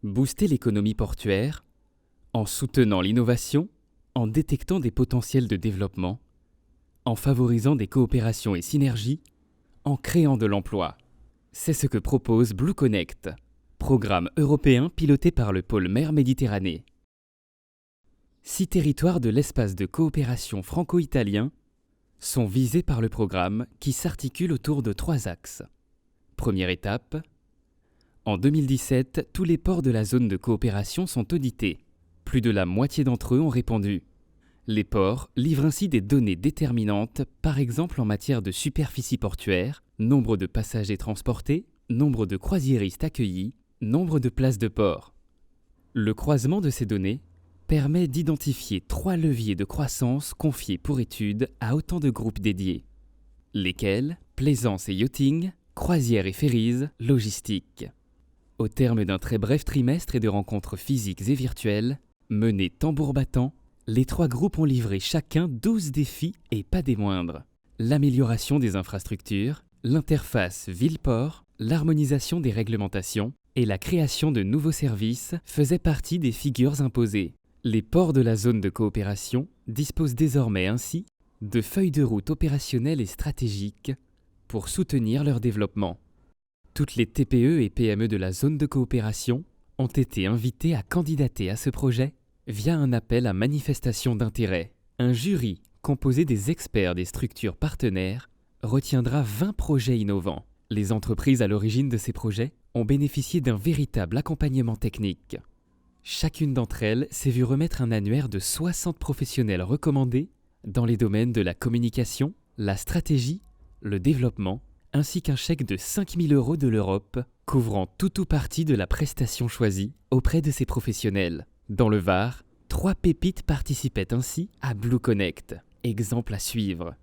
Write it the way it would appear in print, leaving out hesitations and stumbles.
Booster l'économie portuaire en soutenant l'innovation, en détectant des potentiels de développement, en favorisant des coopérations et synergies, en créant de l'emploi. C'est ce que propose Blue Connect, programme européen piloté par le pôle mer Méditerranée. 6 territoires de l'espace de coopération franco-italien sont visés par le programme qui s'articule autour de 3 axes. Première étape, en 2017, tous les ports de la zone de coopération sont audités. Plus de la moitié d'entre eux ont répondu. Les ports livrent ainsi des données déterminantes, par exemple en matière de superficie portuaire, nombre de passagers transportés, nombre de croisiéristes accueillis, nombre de places de port. Le croisement de ces données permet d'identifier 3 leviers de croissance confiés pour étude à autant de groupes dédiés, lesquels plaisance et yachting, croisière et ferries, logistique. Au terme d'un très bref trimestre et de rencontres physiques et virtuelles, menées tambour battant, les 3 groupes ont livré chacun 12 défis et pas des moindres. L'amélioration des infrastructures, l'interface ville-port, l'harmonisation des réglementations et la création de nouveaux services faisaient partie des figures imposées. Les ports de la zone de coopération disposent désormais ainsi de feuilles de route opérationnelles et stratégiques pour soutenir leur développement. Toutes les TPE et PME de la zone de coopération ont été invitées à candidater à ce projet via un appel à manifestation d'intérêt. Un jury composé des experts des structures partenaires retiendra 20 projets innovants. Les entreprises à l'origine de ces projets ont bénéficié d'un véritable accompagnement technique. Chacune d'entre elles s'est vue remettre un annuaire de 60 professionnels recommandés dans les domaines de la communication, la stratégie, le développement, ainsi qu'un chèque de 5 000 € de l'Europe, couvrant tout ou partie de la prestation choisie auprès de ces professionnels. Dans le Var, 3 pépites participaient ainsi à Blue Connect, exemple à suivre.